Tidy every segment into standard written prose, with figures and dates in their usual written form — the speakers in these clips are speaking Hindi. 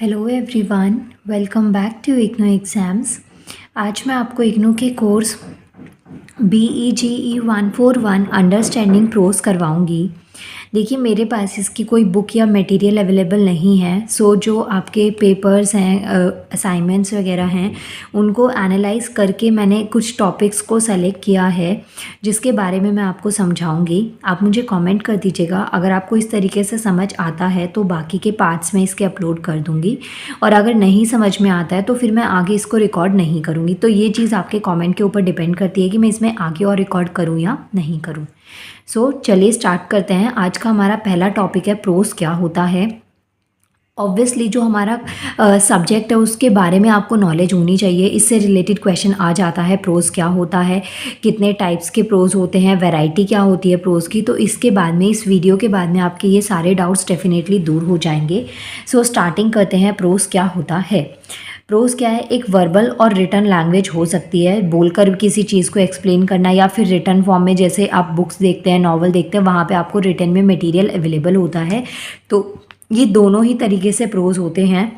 Hello everyone, welcome back to IGNOU exams. आज मैं आपको इग्नू के कोर्स BEGE 141 अंडरस्टैंडिंग प्रोज करवाऊंगी। देखिए, मेरे पास इसकी कोई बुक या मटेरियल अवेलेबल नहीं है। सो जो आपके पेपर्स हैं, असाइनमेंट्स वगैरह हैं, उनको एनालाइज करके मैंने कुछ टॉपिक्स को सेलेक्ट किया है जिसके बारे में मैं आपको समझाऊंगी। आप मुझे कमेंट कर दीजिएगा, अगर आपको इस तरीके से समझ आता है तो बाकी के पार्ट्स में इसके अपलोड कर दूंगी, और अगर नहीं समझ में आता है तो फिर मैं आगे इसको रिकॉर्ड नहीं करूँगी। तो ये चीज़ आपके कमेंट के ऊपर डिपेंड करती है कि मैं इसमें आगे और रिकॉर्ड करूँ या नहीं करूँ। चलिए स्टार्ट करते हैं। आज का हमारा पहला टॉपिक है प्रोज क्या होता है। ऑब्वियसली जो हमारा सब्जेक्ट है उसके बारे में आपको नॉलेज होनी चाहिए। इससे रिलेटेड क्वेश्चन आ जाता है, प्रोज क्या होता है, कितने टाइप्स के प्रोज होते हैं, वैरायटी क्या होती है प्रोज की। तो इसके बाद में, इस वीडियो के बाद में आपके ये सारे डाउट्स डेफिनेटली दूर हो जाएंगे। स्टार्टिंग करते हैं, प्रोज क्या होता है। प्रोज क्या है? एक वर्बल और रिटन लैंग्वेज हो सकती है, बोलकर किसी चीज़ को एक्सप्लेन करना, या फिर रिटन फॉर्म में, जैसे आप बुक्स देखते हैं, नॉवल देखते हैं, वहाँ पे आपको रिटन में मटेरियल अवेलेबल होता है। तो ये दोनों ही तरीके से प्रोज होते हैं।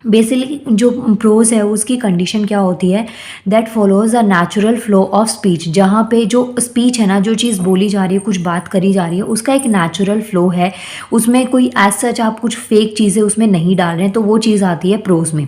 बेसिकली जो प्रोज है उसकी कंडीशन क्या होती है? That follows a natural flow of speech. जहाँ पे जो स्पीच है ना, जो चीज़ बोली जा रही है, कुछ बात करी जा रही है, उसका एक नेचुरल फ्लो है, उसमें कोई एज सच आप कुछ फेक चीज़ें उसमें नहीं डाल रहे हैं, तो वो चीज़ आती है प्रोज में।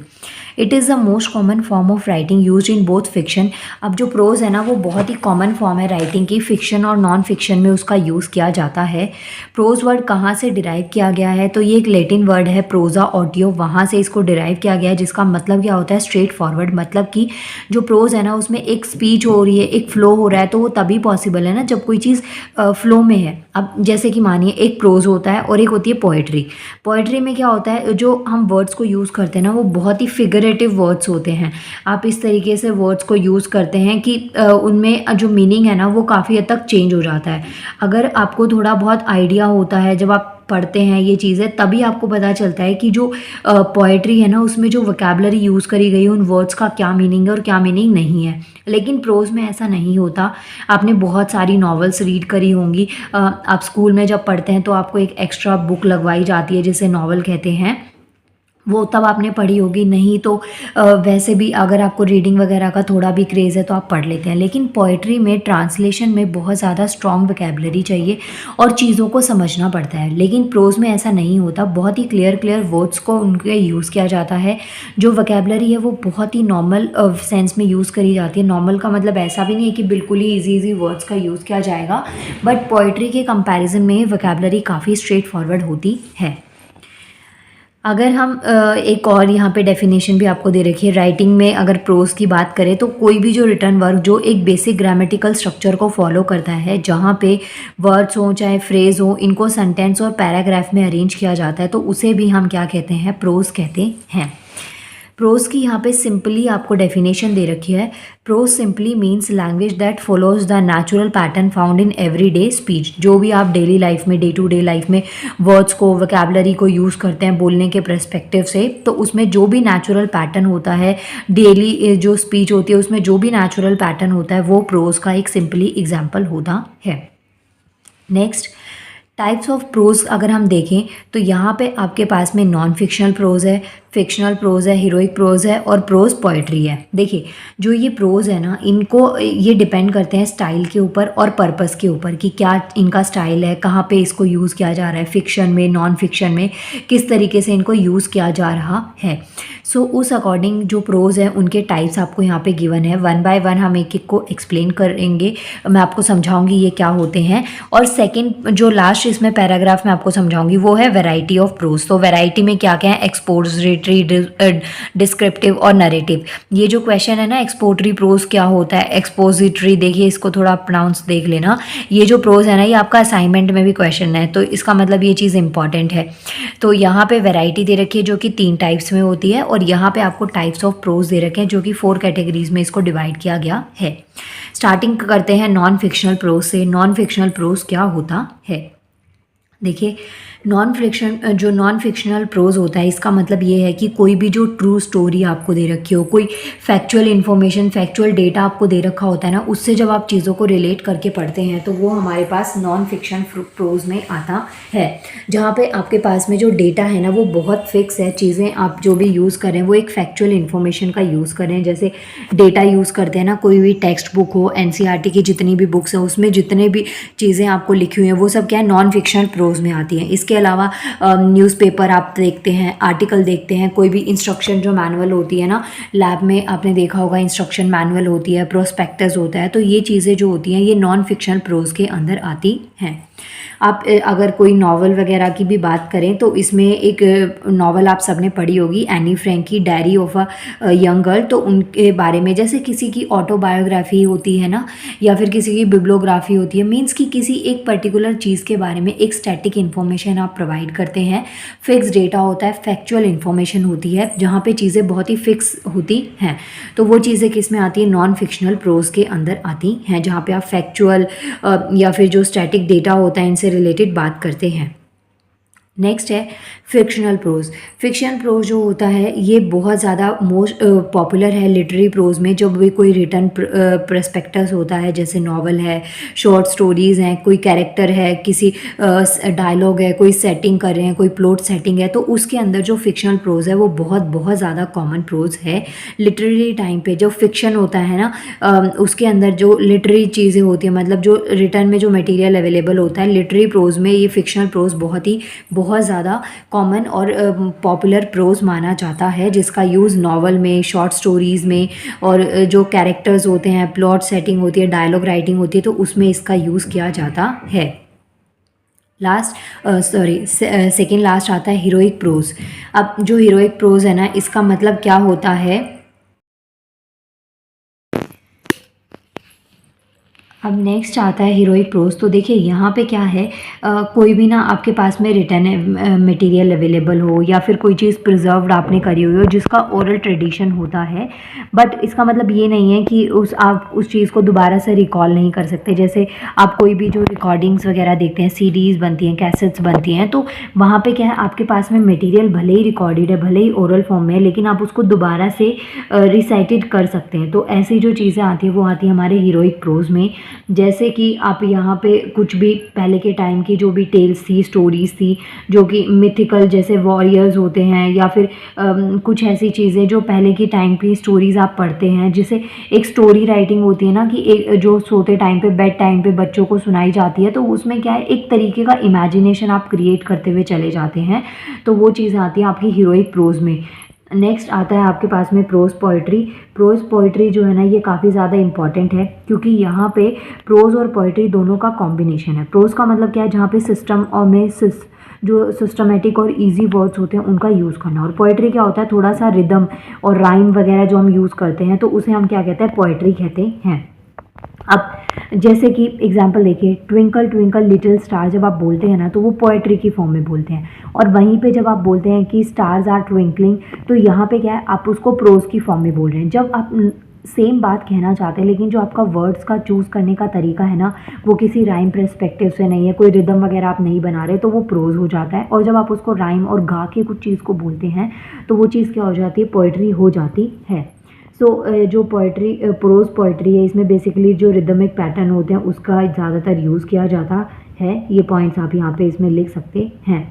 It is the most common form of writing use in both fiction. अब जो प्रोज है ना, वो बहुत ही कॉमन फॉर्म है राइटिंग की, फिक्शन और नॉन फिक्शन में उसका यूज़ किया जाता है। प्रोज वर्ड कहाँ से डिराइव किया गया है? तो ये एक लैटिन वर्ड है, प्रोजा ऑडियो, वहाँ से इसको डिराइव किया गया है, जिसका मतलब क्या होता है? Straight forward. मतलब कि जो प्रोज है ना, उसमें एक स्पीच हो रही है, एक फ्लो हो रहा है, तो वो तभी पॉसिबल है ना जब कोई चीज़ फ्लो में है। अब जैसे कि मानिए एक प्रोज होता है और एक होती है पोएट्री। पोएट्री में क्या होता है, जो हम वर्ड्स को यूज़ करते हैं ना, वो बहुत ही फिगरेटिव वर्ड्स होते हैं। आप इस तरीके से वर्ड्स को यूज़ करते हैं कि उनमें जो मीनिंग है ना, वो काफ़ी हद तक चेंज हो जाता है। अगर आपको थोड़ा बहुत आइडिया होता है, जब आप पढ़ते हैं ये चीज़ें, तभी आपको पता चलता है कि जो पोएट्री है ना, उसमें जो वोकैबुलरी यूज़ करी गई है, उन वर्ड्स का क्या मीनिंग है और क्या मीनिंग नहीं है। लेकिन प्रोज में ऐसा नहीं होता। आपने बहुत सारी नॉवेल्स रीड करी होंगी। आप स्कूल में जब पढ़ते हैं तो आपको एक एक्स्ट्रा बुक लगवाई जाती है जिसे नॉवल कहते हैं, वो तब आपने पढ़ी होगी। नहीं तो वैसे भी अगर आपको रीडिंग वगैरह का थोड़ा भी क्रेज़ है तो आप पढ़ लेते हैं। लेकिन पोइट्री में, ट्रांसलेशन में बहुत ज़्यादा स्ट्रॉन्ग वोकैबुलरी चाहिए और चीज़ों को समझना पड़ता है। लेकिन प्रोज में ऐसा नहीं होता। बहुत ही क्लियर वर्ड्स को उनके यूज़ किया जाता है। जो वोकैबुलरी है वो बहुत ही नॉर्मल सेंस में यूज़ करी जाती है। नॉर्मल का मतलब ऐसा भी नहीं है कि बिल्कुल ही ईजी वर्ड्स का यूज़ किया जाएगा, बट पोइट्री के कंपैरिजन में वोकैबुलरी काफ़ी स्ट्रेट फॉरवर्ड होती है। अगर हम एक और यहाँ पे डेफिनेशन भी आपको दे रखी है राइटिंग में, अगर प्रोज की बात करें तो कोई भी जो रिटर्न वर्क जो एक बेसिक ग्रामेटिकल स्ट्रक्चर को फॉलो करता है, जहाँ पे वर्ड्स हो चाहे फ्रेज हो, इनको सेंटेंस और पैराग्राफ में अरेंज किया जाता है, तो उसे भी हम क्या कहते हैं? प्रोज कहते हैं। प्रोज की यहाँ पे सिंपली आपको डेफिनेशन दे रखी है। Prose simply means language that follows the natural pattern found in everyday speech. जो भी आप डेली लाइफ में, डे टू डे लाइफ में वर्ड्स को, वोकैबुलरी को यूज़ करते हैं बोलने के पर्सपेक्टिव से, तो उसमें जो भी नेचुरल पैटर्न होता है, डेली जो स्पीच होती है उसमें जो भी नेचुरल पैटर्न होता है, वो प्रोज का एक सिंपली एग्जाम्पल होता है। नेक्स्ट, टाइप्स ऑफ प्रोज अगर हम देखें तो यहाँ पे आपके पास में नॉन फिक्शनल प्रोज है, फिक्शनल प्रोज है, हीरोइक प्रोज है और प्रोज पोएट्री है। देखिए, जो ये प्रोज है ना, इनको ये डिपेंड करते हैं स्टाइल के ऊपर और पर्पस के ऊपर कि क्या इनका स्टाइल है, कहाँ पे इसको यूज़ किया जा रहा है, फिक्शन में, नॉन फिक्शन में, किस तरीके से इनको यूज़ किया जा रहा है। उस अकॉर्डिंग जो प्रोज है उनके टाइप्स आपको यहाँ पे गिवन है। वन बाय वन हम एक एक को एक्सप्लेन करेंगे, मैं आपको समझाऊंगी ये क्या होते हैं। और सेकंड जो लास्ट इसमें पैराग्राफ में आपको समझाऊंगी वो है वैरायटी ऑफ प्रोज। तो वैरायटी में क्या क्या है? एक्सपोजिटरी, डिस्क्रिप्टिव और नरेटिव। ये जो क्वेश्चन है ना, एक्सपोजिटरी प्रोज क्या होता है, एक्सपोजिटरी, देखिए इसको थोड़ा प्रोनाउंस देख लेना। ये जो प्रोज है ना, ये आपका असाइनमेंट में भी क्वेश्चन है, तो इसका मतलब ये चीज़ इंपॉर्टेंट है। तो यहाँ पे वैरायटी दे रखी है जो कि 3 टाइप्स में होती है, और यहाँ पे आपको टाइप्स ऑफ प्रोज दे रखे हैं जो कि 4 कैटेगरीज में इसको डिवाइड किया गया है। स्टार्टिंग करते हैं नॉन फिक्शनल प्रोज से। नॉन फिक्शनल प्रोज क्या होता है? देखिए, नॉन फिक्शनल प्रोज़ होता है, इसका मतलब ये है कि कोई भी जो ट्रू स्टोरी आपको दे रखी हो, कोई फैक्चुअल इन्फॉर्मेशन, फैक्चुअल डेटा आपको दे रखा होता है ना, उससे जब आप चीज़ों को रिलेट करके पढ़ते हैं तो वो हमारे पास नॉन फिक्शन प्रोज़ में आता है। जहाँ पे आपके पास में जो डेटा है ना वो बहुत फिक्स है, चीज़ें आप जो भी यूज़ कर रहे हैं वो एक फैक्चुअल इन्फॉर्मेशन का यूज़ कर रहे हैं। जैसे डेटा यूज़ करते हैं ना, कोई भी टेक्स्ट बुक हो, एनसीईआरटी की जितनी भी बुक्स हैं उसमें जितने भी चीज़ें आपको लिखी हुई हैं वो सब क्या है, नॉन फिक्शन प्रोज में आती हैं। इसके अलावा न्यूज़पेपर आप देखते हैं, आर्टिकल देखते हैं, कोई भी इंस्ट्रक्शन जो मैनुअल होती है ना, लैब में आपने देखा होगा इंस्ट्रक्शन मैनुअल होती है, प्रोस्पेक्टस होता है, तो ये चीज़ें जो होती हैं ये नॉन फिक्शन प्रोज के अंदर आती हैं। आप अगर कोई नावल वगैरह की भी बात करें तो इसमें एक नावल आप सबने पढ़ी होगी, एनी फ्रैंक की diary of a young girl. तो उनके बारे में जैसे किसी की ऑटोबायोग्राफी होती है ना, या फिर किसी की बिब्लियोग्राफी होती है, मीन्स कि किसी एक पर्टिकुलर चीज़ के बारे में एक स्टैटिक इन्फॉर्मेशन आप प्रोवाइड करते हैं। फिक्स डेटा होता है, फैक्चुअल इन्फॉर्मेशन होती है, जहाँ पे चीज़ें बहुत ही फिक्स होती हैं। तो वो चीज़ें किस में आती है, नॉन फिक्शनल प्रोज के अंदर आती हैं, जहाँ पे आप फैक्चुअल या फिर जो स्टैटिक डेटा होता है इनसे रिलेटेड बात करते हैं। नेक्स्ट है फिक्शनल प्रोज। फिक्शन प्रोज जो होता है ये बहुत ज़्यादा मोस्ट पॉपुलर है लिटरेरी प्रोज में। जब भी कोई रिटर्न प्रस्पेक्टस होता है, जैसे नॉवल है, शॉर्ट स्टोरीज़ हैं, कोई कैरेक्टर है, किसी डायलॉग है, कोई सेटिंग कर रहे हैं, कोई प्लॉट सेटिंग है, तो उसके अंदर जो फिक्शनल प्रोज है वो बहुत बहुत ज़्यादा कॉमन प्रोज है। लिटरेरी टाइम पे जो फिक्शन होता है ना, उसके अंदर जो लिटरेरी चीज़ें होती हैं, मतलब जो रिटर्न में जो मटेरियल अवेलेबल होता है, लिटरेरी प्रोज में ये फिक्शनल प्रोज बहुत ज़्यादा कॉमन और पॉपुलर प्रोज माना जाता है, जिसका यूज़ नॉवल में, शॉर्ट स्टोरीज़ में, और जो कैरेक्टर्स होते हैं, प्लॉट सेटिंग होती है, डायलॉग राइटिंग होती है, तो उसमें इसका यूज़ किया जाता है। सेकेंड लास्ट आता है हीरोइक प्रोज। अब जो हीरोइक प्रोज है ना, इसका मतलब क्या होता है, अब नेक्स्ट आता है हीरोइक प्रोज। तो देखिए यहाँ पे क्या है, कोई भी ना आपके पास में रिटर्न मटेरियल अवेलेबल हो, या फिर कोई चीज़ प्रिजर्व्ड आपने करी हुई हो जिसका ओरल ट्रेडिशन होता है, बट इसका मतलब ये नहीं है कि आप उस चीज़ को दोबारा से रिकॉल नहीं कर सकते। जैसे आप कोई भी जो रिकॉर्डिंग्स वगैरह देखते हैं, सीडीज़ बनती हैं, कैसेट्स बनती हैं, तो वहाँ पे क्या है, आपके पास में मटेरियल भले ही रिकॉर्डेड है, भले ही ओरल फॉर्म में है, लेकिन आप उसको दोबारा से रिसाइटेड कर सकते हैं। तो ऐसी जो चीज़ें आती हैं वो आती हैं हमारे हीरोइक प्रोज में। जैसे कि आप यहाँ पे कुछ भी पहले के टाइम की जो भी टेल्स थी, स्टोरीज़ थी, जो कि मिथिकल, जैसे वॉरियर्स होते हैं, या फिर कुछ ऐसी चीज़ें जो पहले की टाइम की स्टोरीज़ आप पढ़ते हैं, जिसे एक स्टोरी राइटिंग होती है ना, कि एक जो सोते टाइम पे, बेड टाइम पे बच्चों को सुनाई जाती है, तो उसमें क्या है, एक तरीके का इमेजिनेशन आप क्रिएट करते हुए चले जाते हैं, तो वो चीज़ आती है आपकी हीरोइक प्रोज में। नेक्स्ट आता है आपके पास में प्रोज पोइट्री। प्रोज पोइट्री जो है ना, ये काफ़ी ज़्यादा इंपॉर्टेंट है, क्योंकि यहाँ पे प्रोज और पोइट्री दोनों का कॉम्बिनेशन है। प्रोज का मतलब क्या है, जहाँ पे सिस्टम और में जो सिस्टमेटिक और इजी वर्ड्स होते हैं उनका यूज़ करना, और पोइट्री क्या होता है, थोड़ा सा रिदम और राइम वगैरह जो हम यूज़ करते हैं, तो उसे हम क्या कहते हैं, पोइट्री कहते हैं। अब जैसे कि एग्जाम्पल देखिए, ट्विंकल ट्विंकल लिटिल स्टार, जब आप बोलते हैं ना तो वो पोएट्री की फॉर्म में बोलते हैं, और वहीं पे जब आप बोलते हैं कि स्टार्स आर ट्विंकलिंग, तो यहाँ पे क्या है, आप उसको प्रोज की फॉर्म में बोल रहे हैं। जब आप सेम बात कहना चाहते हैं, लेकिन जो आपका वर्ड्स का चूज़ करने का तरीका है ना, वो किसी राइम पर्सपेक्टिव से नहीं है, कोई रिदम वगैरह आप नहीं बना रहे, तो वो प्रोज हो जाता है। और जब आप उसको राइम और गा के कुछ चीज़ को बोलते हैं, तो वो चीज़ क्या हो जाती है, पोइट्री हो जाती है। जो पोइट्री प्रोज पोइट्री है, इसमें बेसिकली जो रिदमिक पैटर्न होते हैं उसका ज़्यादातर यूज़ किया जाता है। ये पॉइंट्स आप यहाँ पे इसमें लिख सकते हैं।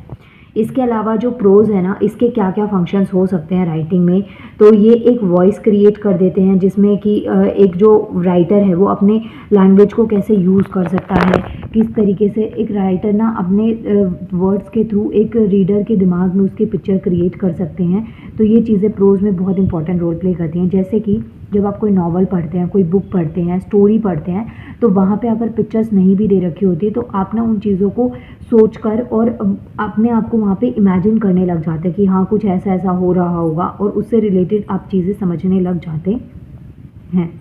इसके अलावा जो प्रोज है ना, इसके क्या क्या फंक्शंस हो सकते हैं राइटिंग में, तो ये एक वॉइस क्रिएट कर देते हैं, जिसमें कि एक जो राइटर है वो अपने लैंग्वेज को कैसे यूज़ कर सकता है, किस तरीके से एक राइटर ना अपने वर्ड्स के थ्रू एक रीडर के दिमाग में उसकी पिक्चर क्रिएट कर सकते हैं। तो ये चीज़ें प्रोज में बहुत इंपॉर्टेंट रोल प्ले करती हैं। जैसे कि जब आप कोई नॉवल पढ़ते हैं, कोई बुक पढ़ते हैं, स्टोरी पढ़ते हैं, तो वहाँ पे अगर पिक्चर्स नहीं भी दे रखी होती, तो आप ना उन चीज़ों को सोच कर और अपने आप को वहाँ पे इमेजिन करने लग जाते हैं कि हाँ, कुछ ऐसा ऐसा हो रहा होगा, और उससे रिलेटेड आप चीज़ें समझने लग जाते हैं।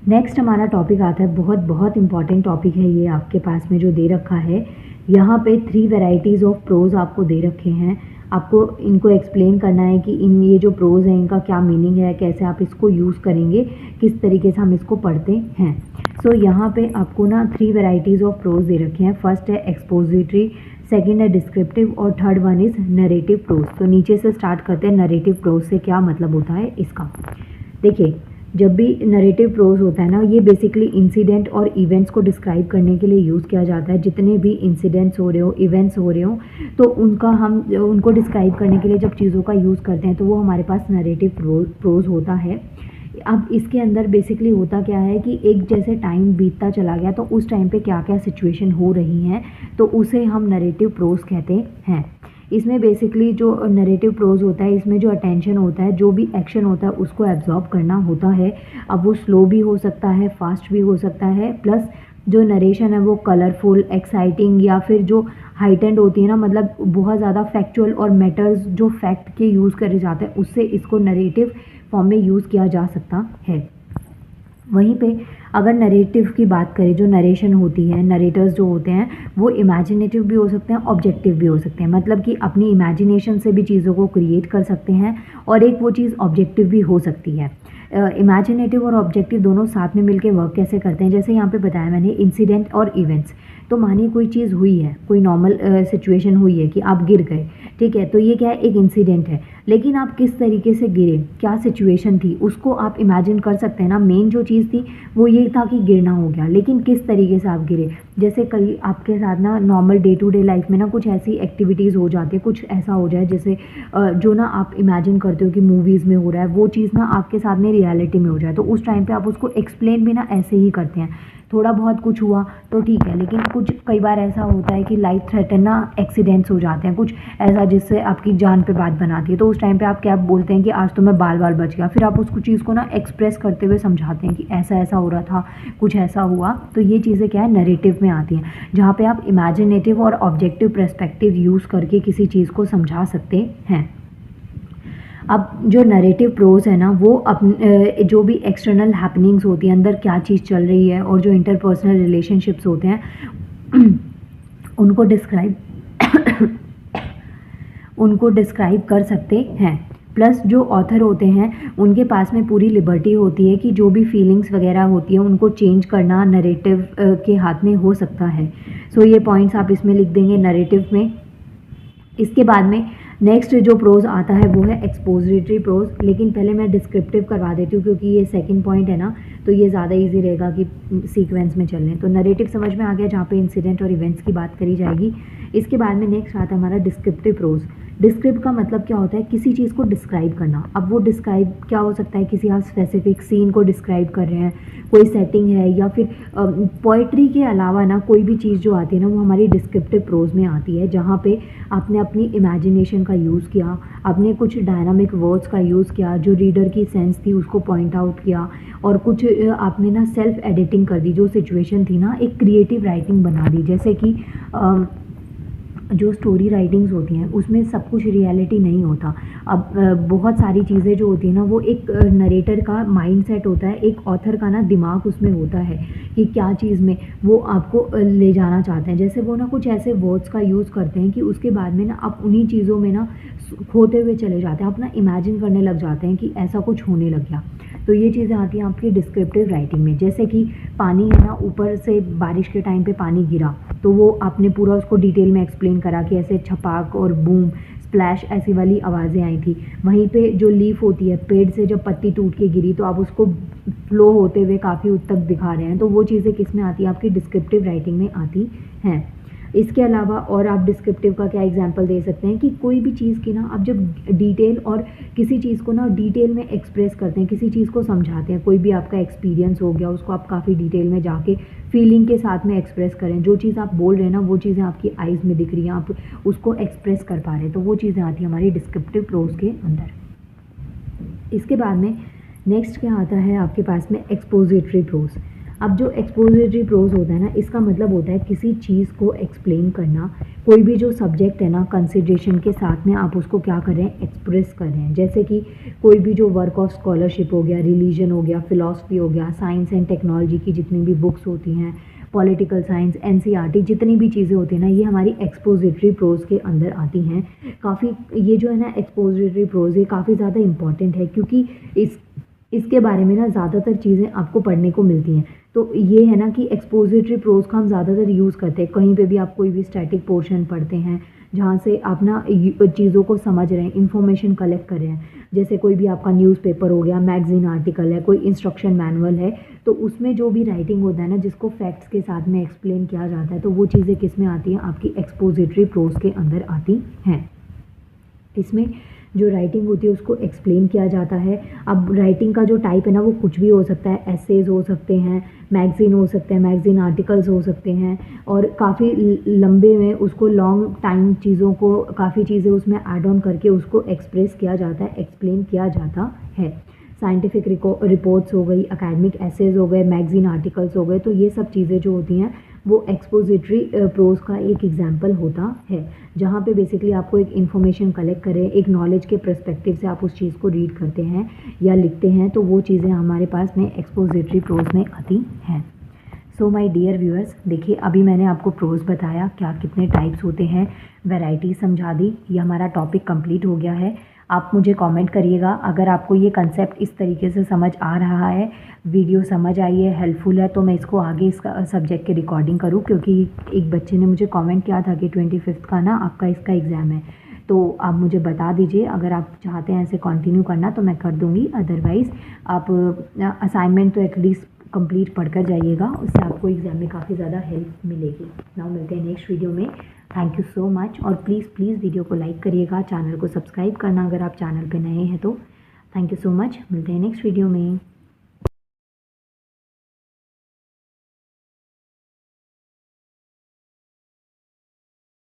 नेक्स्ट हमारा टॉपिक आता है, बहुत बहुत इंपॉर्टेंट टॉपिक है ये, आपके पास में जो दे रखा है, यहाँ पे 3 वेराइटीज़ ऑफ प्रोज आपको दे रखे हैं। आपको इनको एक्सप्लेन करना है कि ये जो प्रोज है इनका क्या मीनिंग है, कैसे आप इसको यूज़ करेंगे, किस तरीके से हम इसको पढ़ते हैं। सो यहाँ पे आपको ना 3 वैरायटीज़ ऑफ प्रोज दे रखे हैं। फर्स्ट है एक्सपोजिटरी, सेकंड है डिस्क्रिप्टिव और third one is narrative prose. तो नीचे से स्टार्ट करते हैं नरेटिव प्रोज से क्या मतलब होता है इसका। देखिए, जब भी नरेटिव प्रोज होता है ना, ये बेसिकली इंसिडेंट और इवेंट्स को डिस्क्राइब करने के लिए यूज़ किया जाता है। जितने भी इंसिडेंट्स हो रहे हो, इवेंट्स हो रहे हो, तो उनको डिस्क्राइब करने के लिए जब चीज़ों का यूज़ करते हैं तो वो हमारे पास नरेटिव प्रोज होता है। अब इसके अंदर बेसिकली होता क्या है कि एक जैसे टाइम बीतता चला गया तो उस टाइम पे क्या क्या सिचुएशन हो रही हैं, तो उसे हम नरेटिव प्रोज कहते हैं। इसमें बेसिकली जो नरेटिव प्रोज होता है, इसमें जो अटेंशन होता है, जो भी एक्शन होता है उसको एब्जॉर्ब करना होता है। अब वो स्लो भी हो सकता है, फास्ट भी हो सकता है, प्लस जो नरेशन है वो कलरफुल, एक्साइटिंग या फिर जो हाइटेंड होती है ना, मतलब बहुत ज़्यादा फैक्चुअल और मैटर्स जो फैक्ट के यूज़ करे जाते हैं, उससे इसको नरेटिव फॉर्म में यूज़ किया जा सकता है। वहीं पे अगर नरेटिव की बात करें, जो नरेशन होती है, नरेटर्स जो होते हैं वो इमेजिनेटिव भी हो सकते हैं, ऑब्जेक्टिव भी हो सकते हैं। मतलब कि अपनी इमेजिनेशन से भी चीज़ों को क्रिएट कर सकते हैं और एक वो चीज़ ऑब्जेक्टिव भी हो सकती है। इमेजिनेटिव और ऑब्जेक्टिव दोनों साथ में मिलकर वर्क कैसे करते हैं, जैसे यहाँ पे बताया मैंने इंसिडेंट और इवेंट्स। तो मानिए कोई चीज़ हुई है, कोई नॉर्मल सिचुएशन हुई है कि आप गिर गए, ठीक है, तो ये क्या है, एक इंसिडेंट है। लेकिन आप किस तरीके से गिरे, क्या सिचुएशन थी, उसको आप इमेजिन कर सकते हैं ना। मेन जो चीज़ थी वो ये था कि गिरना हो गया, लेकिन किस तरीके से आप गिरे। जैसे कई आपके साथ ना normal day to day life में ना कुछ ऐसी एक्टिविटीज़ हो जाती है, कुछ ऐसा हो जाए जैसे जो ना आप इमेजिन करते हो कि मूवीज़ में हो रहा है, वो चीज़ ना आपके साथ में रियलिटी में हो जाए, तो उस टाइम पे आप उसको एक्सप्लेन भी ना ऐसे ही करते हैं। थोड़ा बहुत कुछ हुआ तो ठीक है, लेकिन कुछ कई बार ऐसा होता है कि लाइफ थ्रेटन ना एक्सीडेंट्स हो जाते हैं, कुछ ऐसा जिससे आपकी जान पे बात बनाती है, तो उस टाइम पे आप क्या बोलते हैं कि आज तो मैं बाल बाल बच गया। फिर आप उसको चीज़ को ना एक्सप्रेस करते हुए समझाते हैं कि ऐसा ऐसा हो रहा था, कुछ ऐसा हुआ। तो ये चीज़ें क्या है, नरेटिव में आती हैं, जहाँ पे आप इमेजिनेटिव और ऑब्जेक्टिव पर्सपेक्टिव यूज़ करके किसी चीज़ को समझा सकते हैं। अब जो नरेटिव प्रोज है ना, वो जो भी एक्सटर्नल हैपनिंग्स होती हैं, अंदर क्या चीज़ चल रही है, और जो इंटरपर्सनल रिलेशनशिप्स होते हैं उनको डिस्क्राइब कर सकते हैं। प्लस जो ऑथर होते हैं उनके पास में पूरी लिबर्टी होती है कि जो भी फीलिंग्स वगैरह होती है उनको चेंज करना नरेटिव के हाथ में हो सकता है। सो ये पॉइंट्स आप इसमें लिख देंगे नरेटिव में। इसके बाद में नेक्स्ट जो प्रोज आता है वो है एक्सपोजिटरी प्रोज, लेकिन पहले मैं डिस्क्रिप्टिव करवा देती हूँ क्योंकि ये सेकंड पॉइंट है ना, तो ये ज़्यादा इजी रहेगा कि सीक्वेंस में चल लें। तो नरेटिव समझ में आ गया, जहाँ पे इंसिडेंट और इवेंट्स की बात करी जाएगी। इसके बाद में नेक्स्ट आता है हमारा डिस्क्रिप्टिव प्रोज। डिस्क्रिप्ट का मतलब क्या होता है, किसी चीज़ को डिस्क्राइब करना। अब वो डिस्क्राइब क्या हो सकता है, किसी आप स्पेसिफिक सीन को डिस्क्राइब कर रहे हैं, कोई सेटिंग है, या फिर पोइट्री के अलावा ना कोई भी चीज़ जो आती है ना वो हमारी डिस्क्रिप्टिव प्रोज में आती है, जहाँ पे आपने अपनी इमेजिनेशन का यूज़ किया, आपने कुछ डायनामिक वर्ड्स का यूज़ किया, जो रीडर की सेंस थी उसको पॉइंट आउट किया, और कुछ आपने ना सेल्फ एडिटिंग कर दी, जो सिचुएशन थी ना एक क्रिएटिव राइटिंग बना दी। जैसे कि जो स्टोरी राइटिंग्स होती हैं उसमें सब कुछ रियलिटी नहीं होता। अब बहुत सारी चीज़ें जो होती हैं ना वो एक नरेटर का माइंडसेट होता है, एक ऑथर का ना दिमाग उसमें होता है कि क्या चीज़ में वो आपको ले जाना चाहते हैं। जैसे वो ना कुछ ऐसे वर्ड्स का यूज़ करते हैं कि उसके बाद में ना आप उन्हीं चीज़ों में ना खोते हुए चले जाते हैं, आप ना इमेजिन करने लग जाते हैं कि ऐसा कुछ होने लग गया। तो ये चीज़ें आती हैं आपकी डिस्क्रिप्टिव राइटिंग में। जैसे कि पानी है ना, ऊपर से बारिश के टाइम पे पानी गिरा, तो वो आपने पूरा उसको डिटेल में एक्सप्लेन करा कि ऐसे छपाक और बूम, स्प्लैश ऐसी वाली आवाज़ें आई थी। वहीं पे जो लीफ होती है, पेड़ से जब पत्ती टूट के गिरी तो आप उसको फ्लो होते हुए काफ़ी हद तक दिखा रहे हैं, तो वो चीज़ें किस में आती है, आपकी डिस्क्रिप्टिव राइटिंग में आती हैं। इसके अलावा और आप डिस्क्रिप्टिव का क्या एग्जांपल दे सकते हैं कि कोई भी चीज़ की ना आप जब डिटेल और किसी चीज़ को ना डिटेल में एक्सप्रेस करते हैं, किसी चीज़ को समझाते हैं, कोई भी आपका एक्सपीरियंस हो गया उसको आप काफ़ी डिटेल में जाके फीलिंग के साथ में एक्सप्रेस करें। जो चीज़ आप बोल रहे हैं ना वो चीज़ें आपकी आइज़ में दिख रही हैं, आप उसको एक्सप्रेस कर पा रहे हैं, तो वो चीज़ें आती हैं हमारी डिस्क्रिप्टिव प्रोज के अंदर। इसके बाद में नेक्स्ट क्या आता है आपके पास में, एक्सपोजिटरी प्रोज। अब जो एक्सपोजिटरी प्रोज होता है ना, इसका मतलब होता है किसी चीज़ को एक्सप्लेन करना, कोई भी जो सब्जेक्ट है ना कंसिडरेशन के साथ में आप उसको क्या कर रहे हैं, एक्सप्रेस कर रहे हैं। जैसे कि कोई भी जो वर्क ऑफ स्कॉलरशिप हो गया, रिलीजन हो गया, फिलॉसफी हो गया, साइंस एंड टेक्नोलॉजी की जितनी भी बुक्स होती हैं, पॉलिटिकल साइंस, एनसीईआरटी, जितनी भी चीज़ें होती हैं ना, ये हमारी एक्सपोजिटरी प्रोज के अंदर आती हैं। काफ़ी ये जो है ना एक्सपोजिटरी प्रोज ये काफ़ी ज़्यादा इंपॉर्टेंट है, क्योंकि इसके बारे में ना ज़्यादातर चीज़ें आपको पढ़ने को मिलती हैं। तो ये है ना कि एक्सपोजिटरी प्रोज का हम ज़्यादातर यूज़ करते हैं। कहीं पे भी आप कोई भी स्टैटिक पोर्शन पढ़ते हैं जहाँ से आप ना चीज़ों को समझ रहे हैं, इन्फॉर्मेशन कलेक्ट कर रहे हैं, जैसे कोई भी आपका न्यूज़पेपर हो गया, मैगज़ीन आर्टिकल है, कोई इंस्ट्रक्शन मैनुअल है, तो उसमें जो भी राइटिंग होता है ना, जिसको फैक्ट्स के साथ में एक्सप्लेन किया जाता है, तो वो चीज़ें किस में आती हैं, आपकी एक्सपोजिटरी प्रोज के अंदर आती हैं। इसमें जो राइटिंग होती है उसको एक्सप्लेन किया जाता है। अब राइटिंग का जो टाइप है ना, वो कुछ भी हो सकता है, एसेज हो सकते हैं, मैगज़ीन हो सकते हैं, मैगज़ीन आर्टिकल्स हो सकते हैं, और काफ़ी लंबे में उसको लॉन्ग टाइम चीज़ों को, काफ़ी चीज़ें उसमें ऐड ऑन करके उसको एक्सप्रेस किया जाता है, एक्सप्लेन किया जाता है। साइंटिफिक रिपोर्ट्स हो गई, एकेडमिक एसेज हो गए, मैगज़ीन आर्टिकल्स हो गए, तो ये सब चीज़ें जो होती हैं वो एक्सपोजिटरी प्रोज का एक एग्जाम्पल होता है, जहाँ पे बेसिकली आपको एक इन्फॉर्मेशन कलेक्ट करें, एक नॉलेज के पर्सपेक्टिव से आप उस चीज़ को रीड करते हैं या लिखते हैं, तो वो चीज़ें हमारे पास में एक्सपोजिटरी प्रोज में आती हैं। सो माय डियर व्यूअर्स, देखिए अभी मैंने आपको प्रोज बताया, क्या कितने टाइप्स होते हैं, वैरायटी समझा दी, ये हमारा टॉपिक कंप्लीट हो गया है। आप मुझे कमेंट करिएगा अगर आपको ये कंसेप्ट इस तरीके से समझ आ रहा है, वीडियो समझ आई है, हेल्पफुल है, तो मैं इसको आगे इसका सब्जेक्ट की रिकॉर्डिंग करूँ, क्योंकि एक बच्चे ने मुझे कमेंट किया था कि 25 का ना आपका इसका एग्ज़ाम है, तो आप मुझे बता दीजिए। अगर आप चाहते हैं ऐसे कंटिन्यू करना तो मैं कर दूँगी, अदरवाइज़ आप असाइनमेंट तो एटलीस्ट कंप्लीट पढ़कर जाइएगा, उससे आपको एग्ज़ाम में काफ़ी ज़्यादा हेल्प मिलेगी। नाउ मिलते हैं नेक्स्ट वीडियो में। थैंक यू सो मच, और प्लीज़ वीडियो को लाइक करिएगा, चैनल को सब्सक्राइब करना अगर आप चैनल पे नए हैं तो। थैंक यू सो मच, मिलते हैं नेक्स्ट वीडियो में।